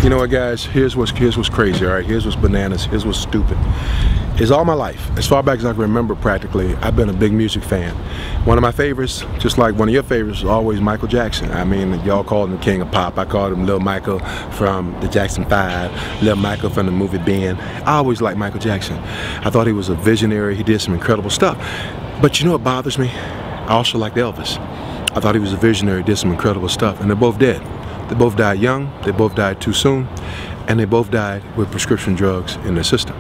You know what, guys? Here's what's crazy, all right? Here's what's bananas. Here's what's stupid. Is all my life, as far back as I can remember practically, I've been a big music fan. One of my favorites, just like one of your favorites, is always Michael Jackson. I mean, y'all called him the king of pop. I called him Lil Michael from the Jackson 5, Lil Michael from the movie Ben. I always liked Michael Jackson. I thought he was a visionary. He did some incredible stuff. But you know what bothers me? I also liked Elvis. I thought he was a visionary, did some incredible stuff, and they're both dead. They both died young, they both died too soon, and they both died with prescription drugs in their system.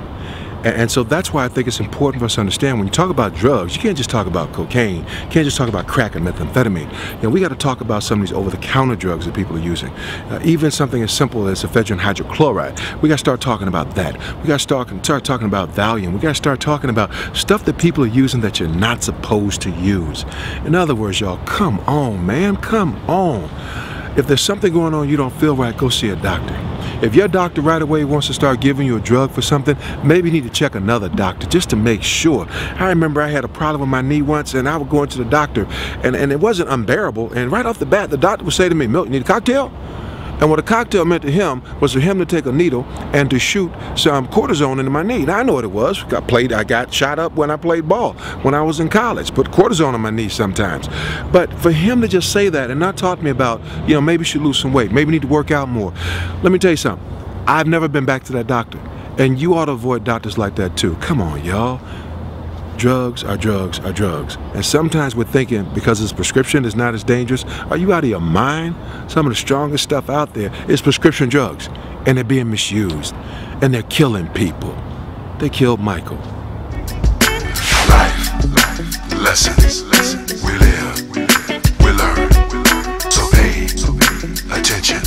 And so that's why I think it's important for us to understand when you talk about drugs, you can't just talk about cocaine, you can't just talk about crack and methamphetamine. You know, we got to talk about some of these over-the-counter drugs that people are using. Even something as simple as ephedrine hydrochloride. We got to start talking about that. We got to start talking about Valium. We got to start talking about stuff that people are using that you're not supposed to use. In other words, y'all, come on, man, come on. If there's something going on you don't feel right, go see a doctor. If your doctor right away wants to start giving you a drug for something, maybe you need to check another doctor just to make sure. I remember I had a problem with my knee once, and I would go into the doctor, and it wasn't unbearable, and right off the bat, the doctor would say to me, "Milk, you need a cocktail?" And what a cocktail meant to him was for him to take a needle and to shoot some cortisone into my knee. Now, I know what it was. I got shot up when I played ball when I was in college. Put cortisone on my knee sometimes. But for him to just say that and not talk to me about, you know, maybe you should lose some weight, maybe you need to work out more. Let me tell you something. I've never been back to that doctor. And you ought to avoid doctors like that too. Come on, y'all. Drugs are drugs are drugs. And sometimes we're thinking because it's prescription it's not as dangerous. Are you out of your mind? Some of the strongest stuff out there is prescription drugs. And they're being misused. And they're killing people. They killed Michael. Life, lessons, we live, we learn. So pay attention.